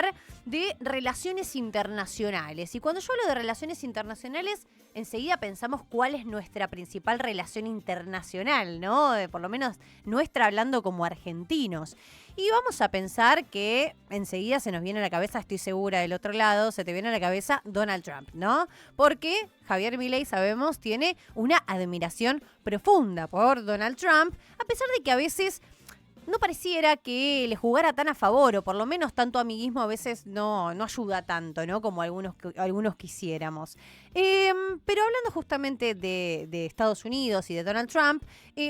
hablar de relaciones internacionales. Y cuando yo hablo de relaciones internacionales, enseguida pensamos cuál es nuestra principal relación internacional, ¿no? Por lo menos nuestra hablando como argentinos. Y vamos a pensar que enseguida se nos viene a la cabeza, estoy segura del otro lado, se te viene a la cabeza Donald Trump, ¿no? Porque Javier Milei, sabemos, tiene una admiración profunda por Donald Trump, a pesar de que a veces no pareciera que le jugara tan a favor, o por lo menos tanto amiguismo a veces no ayuda tanto, ¿no? Como algunos quisiéramos. Pero hablando justamente de Estados Unidos y de Donald Trump,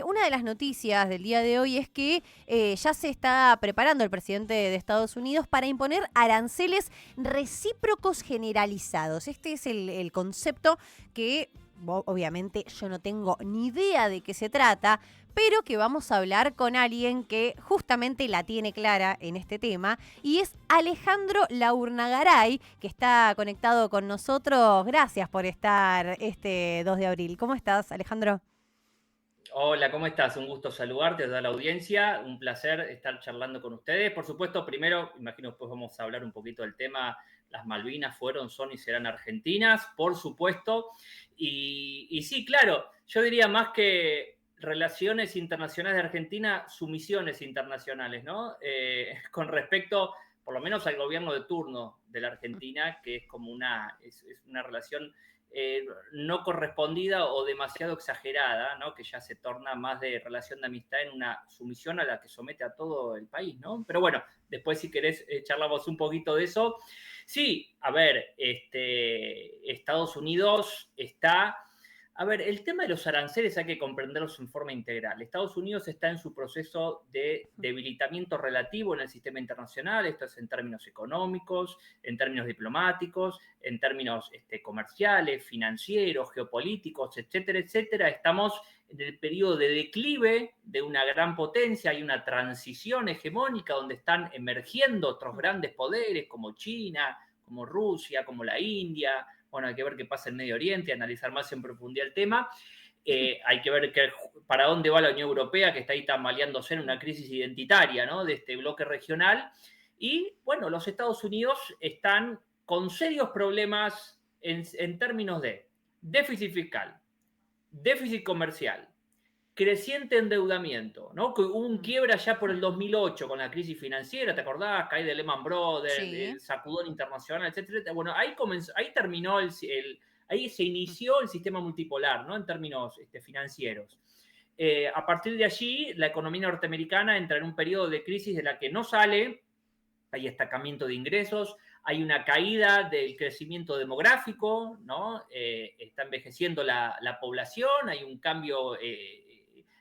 una de las noticias del día de hoy es que ya se está preparando el presidente de Estados Unidos para imponer aranceles recíprocos generalizados. Este es el concepto que obviamente yo no tengo ni idea de qué se trata, pero que vamos a hablar con alguien que justamente la tiene clara en este tema, y es Alejandro Laurnagaray, que está conectado con nosotros. Gracias por estar este 2 de abril. ¿Cómo estás, Alejandro? Hola, ¿cómo estás? Un gusto saludarte, a toda la audiencia. Un placer estar charlando con ustedes. Por supuesto, primero, imagino después vamos a hablar un poquito del tema. Las Malvinas fueron, son y serán argentinas, por supuesto. Y sí, claro, yo diría más que relaciones internacionales de Argentina, sumisiones internacionales, ¿no? Con respecto, por lo menos al gobierno de turno de la Argentina, que es como es una relación no correspondida o demasiado exagerada, ¿no? Que ya se torna más de relación de amistad en una sumisión a la que somete a todo el país, ¿no? Pero bueno, después si querés charlamos un poquito de eso. Sí, a ver, Estados Unidos está... A ver, el tema de los aranceles hay que comprenderlos en forma integral. Estados Unidos está en su proceso de debilitamiento relativo en el sistema internacional, esto es en términos económicos, en términos diplomáticos, en términos comerciales, financieros, geopolíticos, etcétera, etcétera. Estamos en el periodo de declive de una gran potencia, hay una transición hegemónica donde están emergiendo otros grandes poderes como China, como Rusia, como la India. Bueno, hay que ver qué pasa en Medio Oriente, analizar más en profundidad el tema. Hay que ver para dónde va la Unión Europea, que está ahí tambaleándose en una crisis identitaria, ¿no? De este bloque regional. Y bueno, los Estados Unidos están con serios problemas en términos de déficit fiscal, déficit comercial, creciente endeudamiento, ¿no? Que hubo un quiebra ya por el 2008 con la crisis financiera, ¿te acordás? Caída de Lehman Brothers, Sí. el sacudón internacional, etcétera. Bueno, ahí terminó ahí se inició el sistema multipolar, ¿no? En términos financieros. A partir de allí, la economía norteamericana entra en un periodo de crisis de la que no sale. Hay estancamiento de ingresos, hay una caída del crecimiento demográfico, ¿no? Está envejeciendo la población, hay un cambio,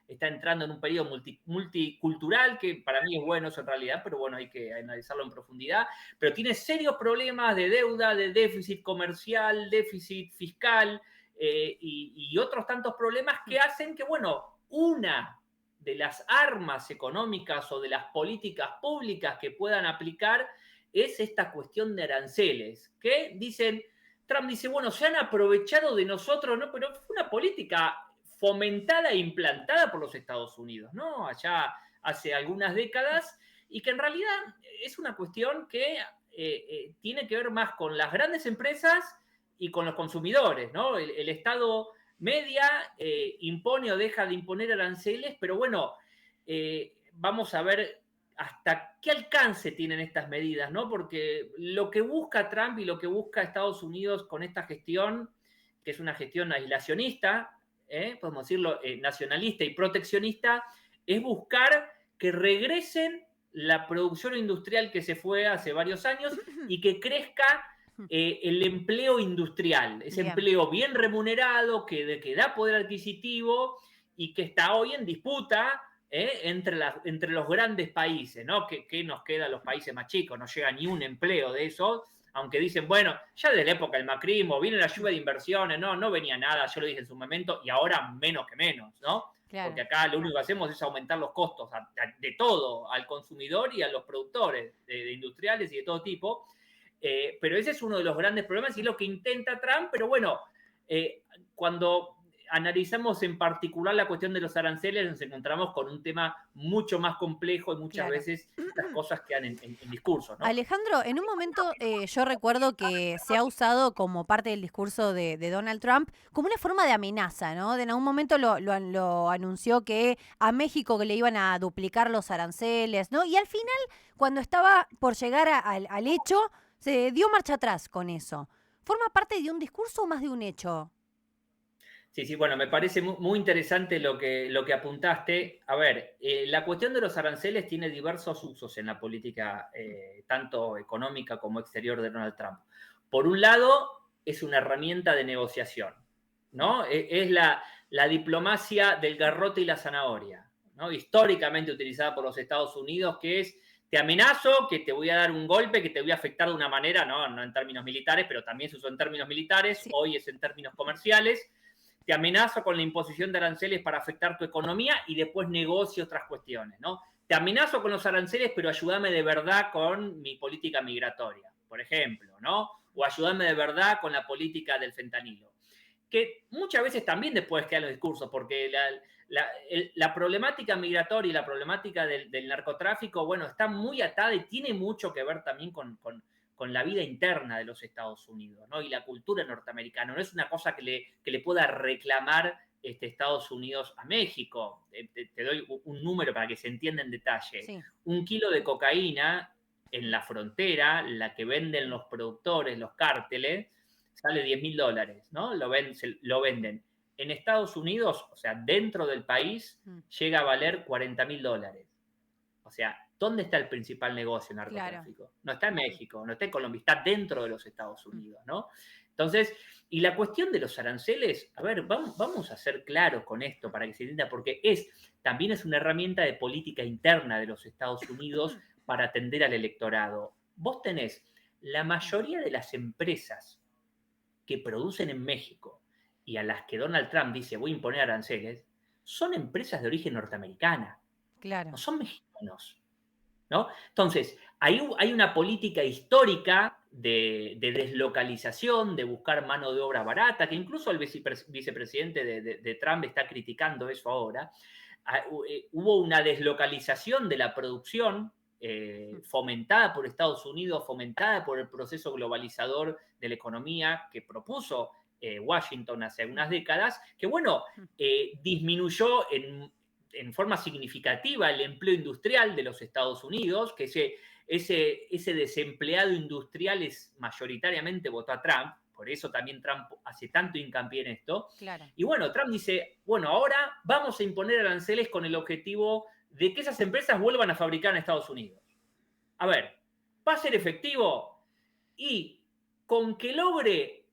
está entrando en un periodo multicultural, que para mí es bueno eso en realidad, pero bueno, hay que analizarlo en profundidad, pero tiene serios problemas de deuda, de déficit comercial, déficit fiscal, y otros tantos problemas que hacen que, bueno, una de las armas económicas o de las políticas públicas que puedan aplicar es esta cuestión de aranceles, que dicen, Trump dice, bueno, se han aprovechado de nosotros, ¿no? Pero fue una política fomentada e implantada por los Estados Unidos, ¿no? Allá hace algunas décadas, y que en realidad es una cuestión que tiene que ver más con las grandes empresas y con los consumidores, ¿no? El Estado media impone o deja de imponer aranceles, pero bueno, vamos a ver hasta qué alcance tienen estas medidas, ¿no? Porque lo que busca Trump y lo que busca Estados Unidos con esta gestión, que es una gestión aislacionista, podemos decirlo, nacionalista y proteccionista, es buscar que regresen la producción industrial que se fue hace varios años y que crezca el empleo industrial, ese Bien. empleo bien remunerado, que da poder adquisitivo y que está hoy en disputa entre los grandes países, ¿no? ¿Qué nos queda a los países más chicos? No llega ni un empleo de eso, aunque dicen, bueno, ya desde la época del macrismo viene la lluvia de inversiones, no venía nada, yo lo dije en su momento, y ahora menos que menos, ¿no? Claro. Porque acá lo único que hacemos es aumentar los costos de todo, al consumidor y a los productores de industriales y de todo tipo. Pero ese es uno de los grandes problemas y es lo que intenta Trump, pero bueno, cuando analizamos en particular la cuestión de los aranceles, nos encontramos con un tema mucho más complejo y muchas Claro. veces estas cosas quedan en discursos, ¿no? Alejandro, en un momento yo recuerdo que se ha usado como parte del discurso de Donald Trump como una forma de amenaza, ¿no? En algún momento lo anunció que a México que le iban a duplicar los aranceles, ¿no? Y al final, cuando estaba por llegar al hecho, se dio marcha atrás con eso. ¿Forma parte de un discurso o más de un hecho? Sí, sí, bueno, me parece muy interesante lo que apuntaste. A ver, la cuestión de los aranceles tiene diversos usos en la política, tanto económica como exterior de Donald Trump. Por un lado, es una herramienta de negociación, ¿no? Es la diplomacia del garrote y la zanahoria, ¿no? Históricamente utilizada por los Estados Unidos, que es, te amenazo que te voy a dar un golpe, que te voy a afectar de una manera, no en términos militares, pero también se usó en términos militares, Sí. hoy es en términos comerciales. Te amenazo con la imposición de aranceles para afectar tu economía y después negocio otras cuestiones, ¿no? Te amenazo con los aranceles, pero ayúdame de verdad con mi política migratoria, por ejemplo, ¿no? O ayúdame de verdad con la política del fentanilo. Que muchas veces también después quedan los discursos, porque la problemática migratoria y la problemática del narcotráfico, bueno, está muy atada y tiene mucho que ver también con la vida interna de los Estados Unidos, ¿no? Y la cultura norteamericana. No es una cosa que le pueda reclamar Estados Unidos a México. Te doy un número para que se entienda en detalle. Sí. 1 kilo de cocaína en la frontera, la que venden los productores, los cárteles, sale $10.000, ¿no? Lo venden. En Estados Unidos, o sea, dentro del país, llega a valer $40.000. O sea, ¿dónde está el principal negocio en Claro. narcotráfico? No está en México, no está en Colombia, está dentro de los Estados Unidos, ¿no? Entonces, y la cuestión de los aranceles, a ver, vamos a ser claros con esto para que se entienda, porque también es una herramienta de política interna de los Estados Unidos para atender al electorado. Vos tenés la mayoría de las empresas que producen en México y a las que Donald Trump dice voy a imponer aranceles, son empresas de origen norteamericana, no Claro. son mexicanos, ¿no? Entonces, hay una política histórica de deslocalización, de buscar mano de obra barata, que incluso el vicepresidente de Trump está criticando eso ahora. Hubo una deslocalización de la producción fomentada por Estados Unidos, fomentada por el proceso globalizador de la economía que propuso Washington hace unas décadas, que bueno, disminuyó en forma significativa el empleo industrial de los Estados Unidos, que ese desempleado industrial es mayoritariamente votó a Trump, por eso también Trump hace tanto hincapié en esto. Claro. Y bueno, Trump dice, bueno, ahora vamos a imponer aranceles con el objetivo de que esas empresas vuelvan a fabricar en Estados Unidos. A ver, ¿va a ser efectivo? Y con que logre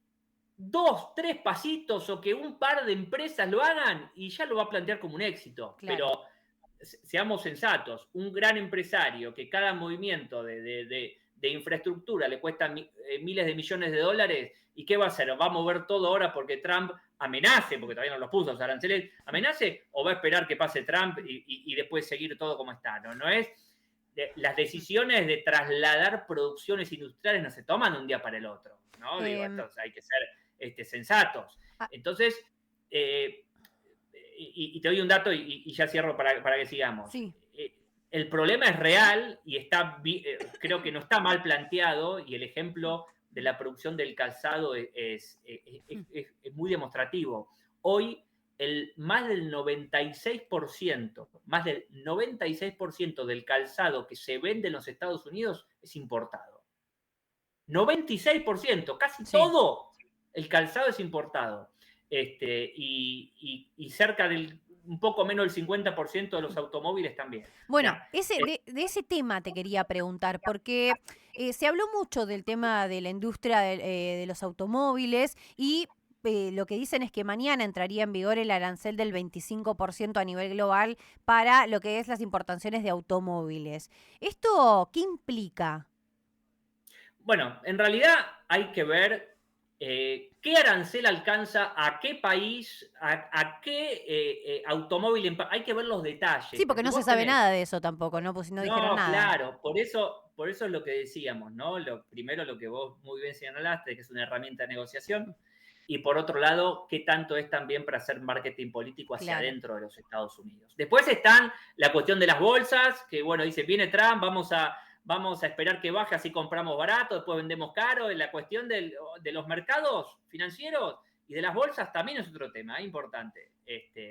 2, 3 pasitos o que un par de empresas lo hagan y ya lo va a plantear como un éxito. Claro. Pero seamos sensatos, un gran empresario que cada movimiento de infraestructura le cuesta miles de millones de dólares, ¿y qué va a hacer? ¿Va a mover todo ahora porque Trump amenace, porque todavía no los puso los aranceles, amenace, o va a esperar que pase Trump y después seguir todo como está? No es. Las decisiones de trasladar producciones industriales no se toman de un día para el otro, ¿no? Digo, entonces hay que ser sensatos. Ah, Entonces, y te doy un dato y ya cierro para que sigamos. sí. El problema es real y creo que no está mal planteado, y el ejemplo de la producción del calzado es muy demostrativo. Hoy más del 96% del calzado que se vende en los Estados Unidos es importado. 96%, casi Sí. todo el calzado es importado. Y cerca del un poco menos del 50% de los automóviles también. Bueno, Ya, de ese tema te quería preguntar, porque se habló mucho del tema de la industria de los automóviles y lo que dicen es que mañana entraría en vigor el arancel del 25% a nivel global para lo que es las importaciones de automóviles. ¿Esto qué implica? bueno, en realidad hay que ver qué arancel alcanza a qué país, a qué automóvil. Hay que ver los detalles, Sí, porque porque no se vos sabe tenés. nada de eso tampoco, ¿no? Pues si no dijeron No, nada. claro, por eso es lo que decíamos, ¿no? Primero lo que vos muy bien señalaste, que es una herramienta de negociación. y por otro lado, qué tanto es también para hacer marketing político hacia Claro. adentro de los Estados Unidos. Después están la cuestión de las bolsas, que bueno, dice, viene Trump, vamos a esperar que baje, así compramos barato, después vendemos caro. La cuestión de los mercados financieros y de las bolsas también es otro tema importante,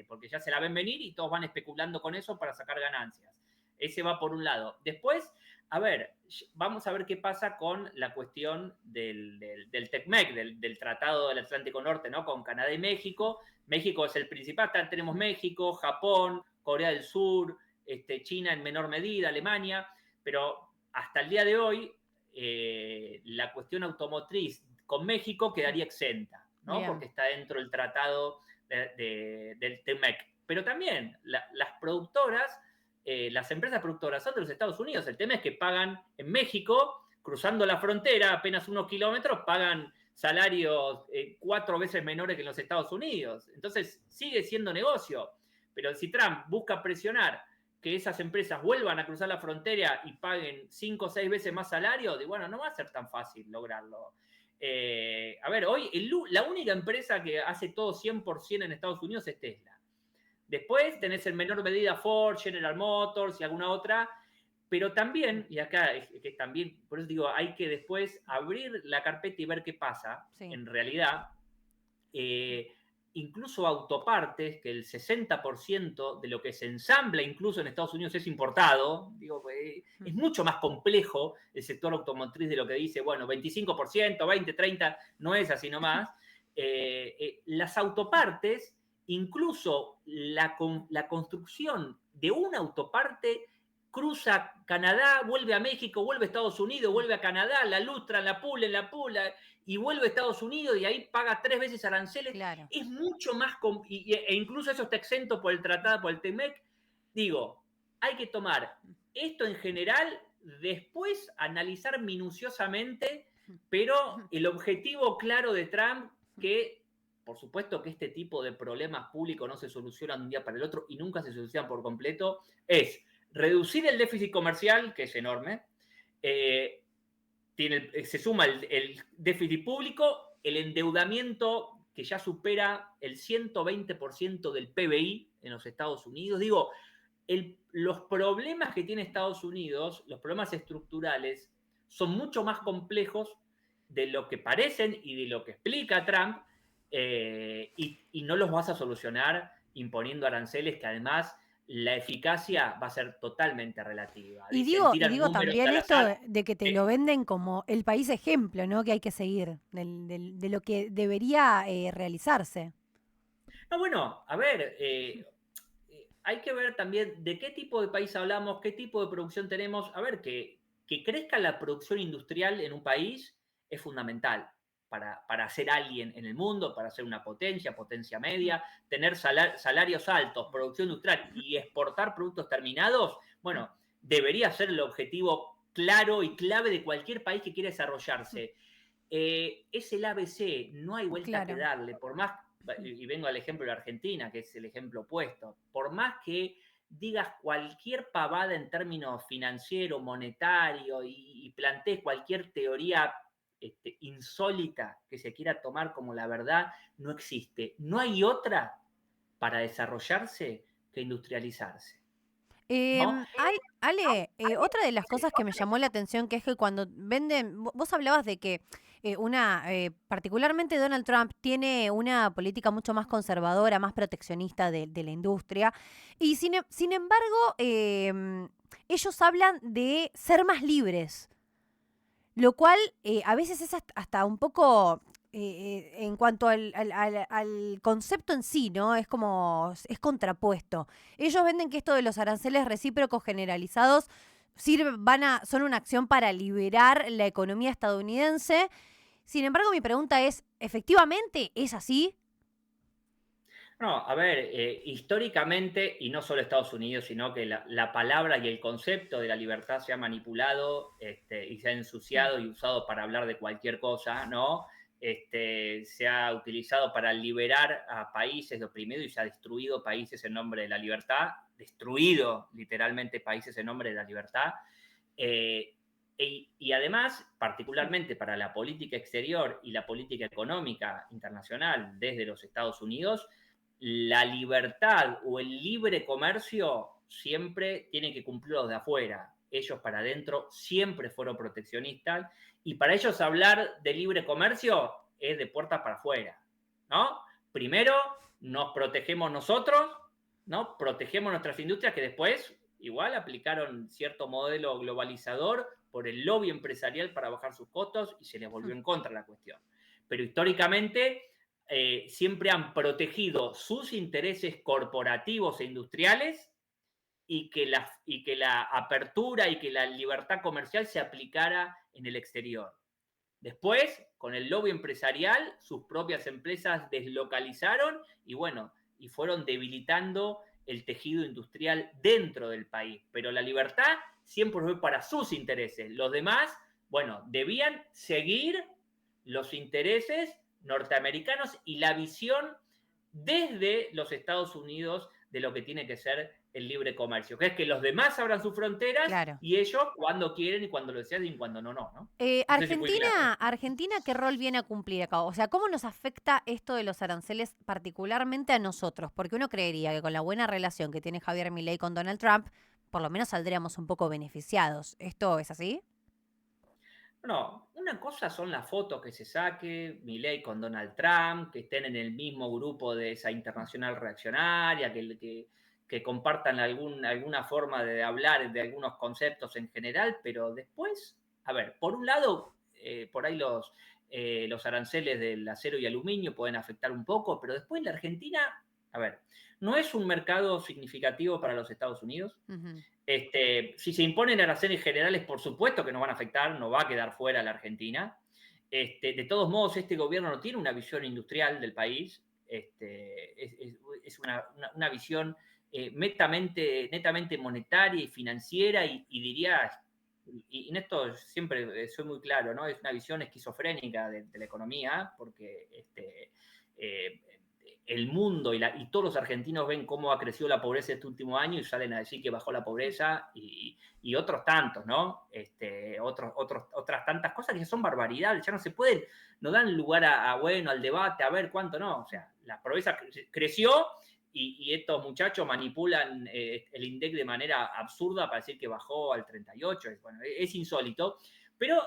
porque ya se la ven venir y todos van especulando con eso para sacar ganancias. Ese va por un lado. Después, a ver, vamos a ver qué pasa con la cuestión del TECMEC, del Tratado del Atlántico Norte, ¿no? Con Canadá y México. México es el principal, tenemos México, Japón, Corea del Sur, China en menor medida, Alemania, pero hasta el día de hoy la cuestión automotriz con México quedaría exenta, ¿no? Bien. Porque está dentro del tratado del TEMEC. Pero también las productoras, las empresas productoras son de los Estados Unidos. El tema es que pagan en México, cruzando la frontera, apenas unos kilómetros, pagan salarios 4 veces menores que en los Estados Unidos. Entonces sigue siendo negocio. Pero si Trump busca presionar que esas empresas vuelvan a cruzar la frontera y paguen 5 o 6 veces más salario, bueno, no va a ser tan fácil lograrlo. A ver, hoy la única empresa que hace todo 100% en Estados Unidos es Tesla. Después tenés en menor medida Ford, General Motors y alguna otra, pero también, y acá es que también, por eso digo, hay que después abrir la carpeta y ver qué pasa. Sí. En realidad, incluso autopartes, que el 60% de lo que se ensambla incluso en Estados Unidos es importado, digo, es mucho más complejo el sector automotriz de lo que dice, bueno, 25%, 20, 30, no es así nomás. Las autopartes, incluso la construcción de una autoparte cruza Canadá, vuelve a México, vuelve a Estados Unidos, vuelve a Canadá, la lustran, la pulen, y vuelve a Estados Unidos y ahí paga 3 veces aranceles. Claro. Es mucho más, e incluso eso está exento por el tratado, por el TEMEC. Digo, hay que tomar esto en general, después analizar minuciosamente, pero el objetivo claro de Trump, que por supuesto que este tipo de problemas públicos no se solucionan de un día para el otro y nunca se solucionan por completo, es reducir el déficit comercial, que es enorme, se suma el déficit público, el endeudamiento que ya supera el 120% del PBI en los Estados Unidos. Digo, los problemas que tiene Estados Unidos, los problemas estructurales, son mucho más complejos de lo que parecen y de lo que explica Trump, y no los vas a solucionar imponiendo aranceles que además la eficacia va a ser totalmente relativa. Y Dicen, tiran digo números también al esto azar. de que te lo venden como el país ejemplo, ¿no? Que hay que seguir, de lo que debería realizarse. No, bueno, a ver, hay que ver también de qué tipo de país hablamos, qué tipo de producción tenemos. A ver, que crezca la producción industrial en un país es fundamental para ser alguien en el mundo, para ser una potencia media, tener salarios altos, producción industrial y exportar productos terminados. Bueno, debería ser el objetivo claro y clave de cualquier país que quiera desarrollarse. Es el ABC, no hay vuelta que Claro. darle, por más, y vengo al ejemplo de Argentina, que es el ejemplo opuesto, por más que digas cualquier pavada en términos financiero, monetario, y plantees cualquier teoría insólita que se quiera tomar como la verdad, no existe. No hay otra para desarrollarse que industrializarse, ¿no? Ale, otra de las cosas que me llamó la atención, que es que cuando venden, vos hablabas de que particularmente Donald Trump tiene una política mucho más conservadora, más proteccionista de la industria, y sin embargo, ellos hablan de ser más libres, lo cual a veces es hasta un poco en cuanto al concepto en sí, ¿no? Es como, es contrapuesto. Ellos venden que esto de los aranceles recíprocos generalizados son una acción para liberar la economía estadounidense. Sin embargo, mi pregunta es, ¿efectivamente es así? No, a ver, históricamente, y no solo Estados Unidos, sino que la palabra y el concepto de la libertad se ha manipulado, y se ha ensuciado y usado para hablar de cualquier cosa, ¿no? Se ha utilizado para liberar a países de oprimidos y se ha destruido países en nombre de la libertad, destruido literalmente países en nombre de la libertad. Y además, particularmente para la política exterior y la política económica internacional desde los Estados Unidos, la libertad o el libre comercio siempre tiene que cumplirlo de afuera. Ellos para adentro siempre fueron proteccionistas y para ellos hablar de libre comercio es de puertas para afuera, ¿no? Primero nos protegemos nosotros, ¿no? Protegemos nuestras industrias que después igual aplicaron cierto modelo globalizador por el lobby empresarial para bajar sus costos y se les volvió en contra la cuestión. Pero históricamente siempre han protegido sus intereses corporativos e industriales y que la apertura y que la libertad comercial se aplicara en el exterior. Después, con el lobby empresarial, sus propias empresas deslocalizaron y bueno, y fueron debilitando el tejido industrial dentro del país. Pero la libertad siempre fue para sus intereses. Los demás, bueno, debían seguir los intereses norteamericanos y la visión desde los Estados Unidos de lo que tiene que ser el libre comercio, que es que los demás abran sus fronteras Claro. y ellos cuando quieren y cuando lo desean y cuando no, no. No sé si fui claro. Argentina, ¿qué rol viene a cumplir acá? O sea, ¿cómo nos afecta esto de los aranceles particularmente a nosotros? Porque uno creería que con la buena relación que tiene Javier Milei con Donald Trump, por lo menos saldríamos un poco beneficiados. ¿Esto es así? No, una cosa son las fotos que se saque Milei con Donald Trump, que estén en el mismo grupo de esa internacional reaccionaria, que compartan alguna forma de hablar de algunos conceptos en general, pero después, a ver, por un lado, por ahí los aranceles del acero y aluminio pueden afectar un poco, pero después la Argentina, a ver, no es un mercado significativo para los Estados Unidos. Si se imponen aranceles generales, por supuesto que nos van a afectar, no va a quedar fuera la Argentina. De todos modos, este gobierno no tiene una visión industrial del país, es una visión netamente monetaria y financiera y diría, y en esto siempre soy muy claro, ¿no? Es una visión esquizofrénica de la economía, porque el mundo y todos los argentinos ven cómo ha crecido la pobreza este último año y salen a decir que bajó la pobreza y otros tantos, ¿no? Otras tantas cosas que son barbaridades, ya no se pueden, no dan lugar bueno, al debate, a ver cuánto no, o sea, la pobreza creció y estos muchachos manipulan el INDEC de manera absurda para decir que bajó al 38, bueno, es insólito, pero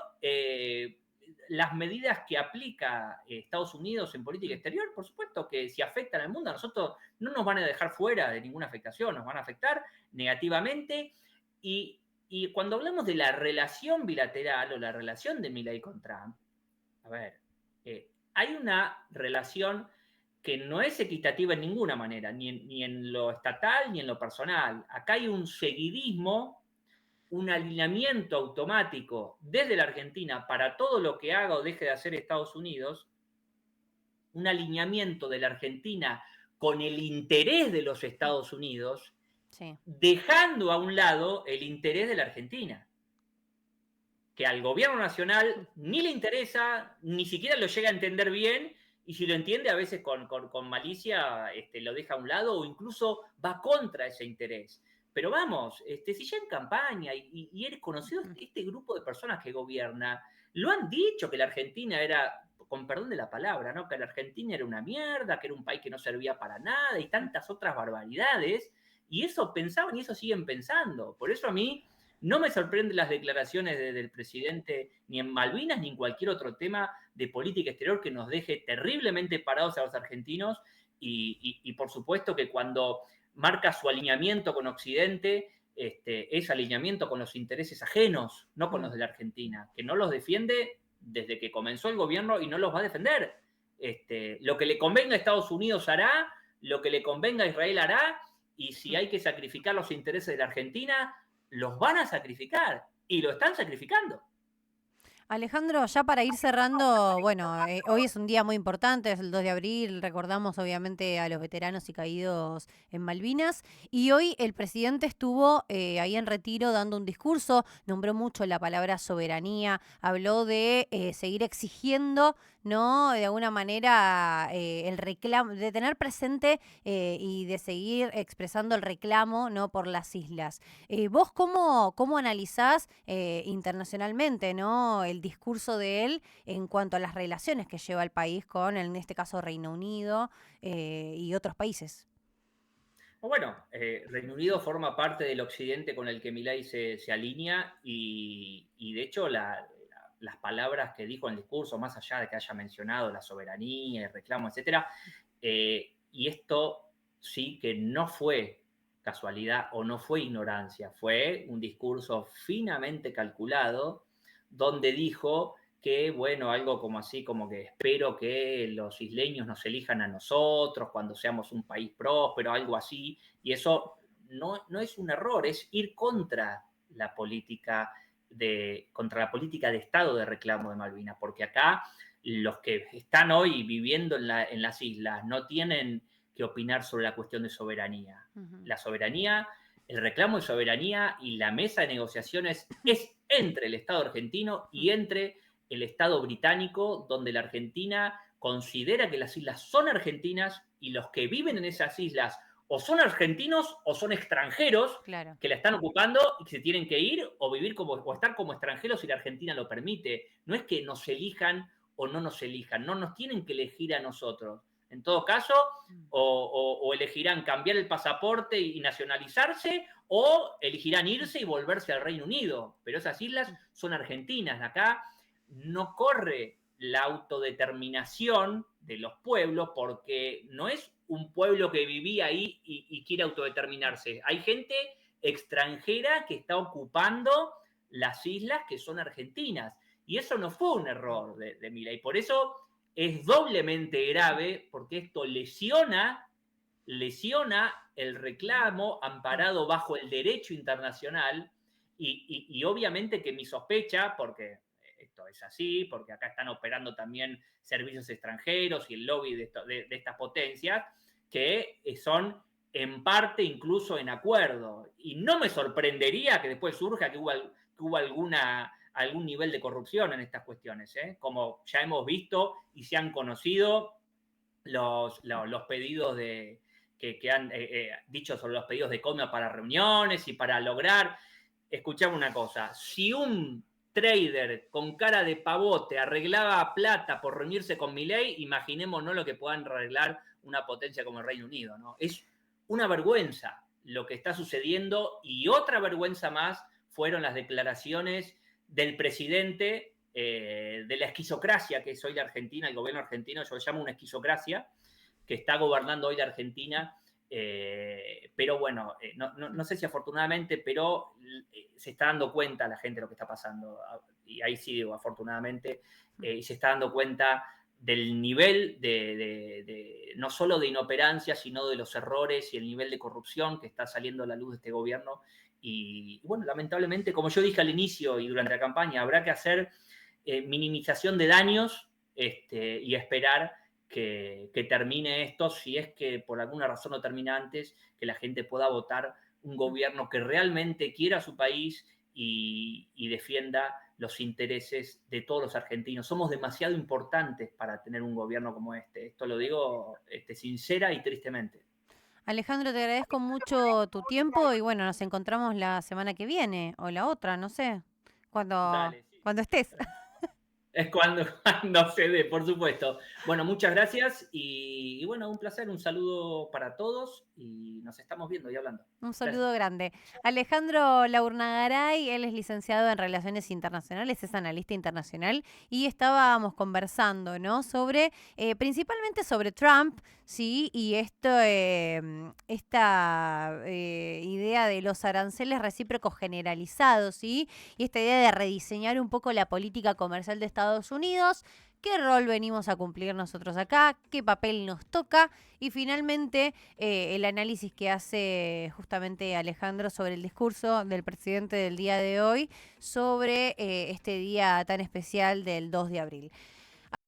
las medidas que aplica Estados Unidos en política exterior, por supuesto que si afectan al mundo, a nosotros no nos van a dejar fuera de ninguna afectación, nos van a afectar negativamente. Y cuando hablamos de la relación bilateral o la relación de Milei con Trump, a ver, hay una relación que no es equitativa en ninguna manera, ni en lo estatal ni en lo personal. Acá hay un seguidismo, un alineamiento automático desde la Argentina para todo lo que haga o deje de hacer Estados Unidos, un alineamiento de la Argentina con el interés de los Estados Unidos, sí, dejando a un lado el interés de la Argentina, que al gobierno nacional ni le interesa, ni siquiera lo llega a entender bien, y si lo entiende a veces con malicia lo deja a un lado o incluso va contra ese interés. Pero vamos, si ya en campaña y eres conocido, este grupo de personas que gobierna, lo han dicho que la Argentina era, con perdón de la palabra, ¿no? Que la Argentina era una mierda, que era un país que no servía para nada y tantas otras barbaridades. Y eso pensaban y eso siguen pensando. Por eso a mí no me sorprenden las declaraciones del presidente ni en Malvinas ni en cualquier otro tema de política exterior que nos deje terriblemente parados a los argentinos y por supuesto que cuando marca su alineamiento con Occidente, es alineamiento con los intereses ajenos, no con los de la Argentina, que no los defiende desde que comenzó el gobierno y no los va a defender. Lo que le convenga a Estados Unidos hará, lo que le convenga a Israel hará, y si hay que sacrificar los intereses de la Argentina, los van a sacrificar y lo están sacrificando. Alejandro, ya para ir cerrando, bueno, hoy es un día muy importante, es el 2 de abril, recordamos obviamente a los veteranos y caídos en Malvinas, y hoy el presidente estuvo ahí en Retiro dando un discurso, nombró mucho la palabra soberanía, habló de seguir exigiendo ¿no? De alguna manera el reclamo, de tener presente y de seguir expresando el reclamo, ¿no? Por las islas. ¿Vos cómo analizás internacionalmente, ¿no? El discurso de él en cuanto a las relaciones que lleva el país con, en este caso, Reino Unido y otros países? Bueno, Reino Unido forma parte del occidente con el que Milei se alinea y de hecho las palabras que dijo en el discurso, más allá de que haya mencionado la soberanía, el reclamo, etcétera, y esto sí que no fue casualidad o no fue ignorancia, fue un discurso finamente calculado donde dijo que, bueno, algo como así, como que espero que los isleños nos elijan a nosotros cuando seamos un país próspero, algo así, y eso no es un error, es ir contra la política de Estado de reclamo de Malvinas, porque acá los que están hoy viviendo en las islas no tienen que opinar sobre la cuestión de soberanía. Ujú. La soberanía, el reclamo de soberanía y la mesa de negociaciones es entre el Estado argentino y entre el Estado británico, donde la Argentina considera que las islas son argentinas y los que viven en esas islas o son argentinos o son extranjeros Claro. que la están ocupando y que se tienen que ir o vivir o estar como extranjeros si la Argentina lo permite. No es que nos elijan o no nos elijan, no nos tienen que elegir a nosotros. En todo caso, o elegirán cambiar el pasaporte y nacionalizarse o elegirán irse y volverse al Reino Unido. Pero esas islas son argentinas. Acá no corre la autodeterminación de los pueblos porque no es un pueblo que vivía ahí y quiere autodeterminarse. Hay gente extranjera que está ocupando las islas que son argentinas. Y eso no fue un error de Milei. Por eso es doblemente grave porque esto lesiona el reclamo amparado bajo el derecho internacional y obviamente que mi sospecha, porque esto es así, porque acá están operando también servicios extranjeros y el lobby de estas potencias, que son en parte incluso en acuerdo. Y no me sorprendería que después surja que hubo algún nivel de corrupción en estas cuestiones, como ya hemos visto y se han conocido los pedidos que han dicho sobre los pedidos de coima para reuniones y para lograr. Escuchame una cosa, si un trader con cara de pavote arreglaba plata por reunirse con Milei, imaginémonos lo que puedan arreglar una potencia como el Reino Unido, ¿no? Es una vergüenza lo que está sucediendo y otra vergüenza más fueron las declaraciones del presidente de la esquizocracia que es hoy la Argentina, el gobierno argentino, yo lo llamo una esquizocracia, que está gobernando hoy la Argentina, pero bueno, no sé si afortunadamente, pero se está dando cuenta la gente de lo que está pasando, y ahí sí digo afortunadamente, y se está dando cuenta del nivel no solo de inoperancia, sino de los errores y el nivel de corrupción que está saliendo a la luz de este gobierno. Y bueno, lamentablemente, como yo dije al inicio y durante la campaña, habrá que hacer minimización de daños y esperar que termine esto, si es que por alguna razón no termina antes, que la gente pueda votar un gobierno que realmente quiera a su país y defienda los intereses de todos los argentinos. Somos demasiado importantes para tener un gobierno como este. Esto lo digo sincera y tristemente. Alejandro, te agradezco mucho tu tiempo y bueno, nos encontramos la semana que viene o la otra, no sé, Dale, sí. cuando estés. Es cuando se dé, por supuesto. Bueno, muchas gracias y bueno, un placer, un saludo para todos y nos estamos viendo y hablando. Un Gracias. saludo grande. Alejandro Laurnagaray, él es licenciado en Relaciones Internacionales, es analista internacional y estábamos conversando, ¿no? Sobre, principalmente sobre Trump, sí, y esta idea de los aranceles recíprocos generalizados, sí, y esta idea de rediseñar un poco la política comercial de Estados Unidos. ¿Qué rol venimos a cumplir nosotros acá? ¿Qué papel nos toca? Y finalmente el análisis que hace justamente Alejandro sobre el discurso del presidente del día de hoy sobre este día tan especial del 2 de abril.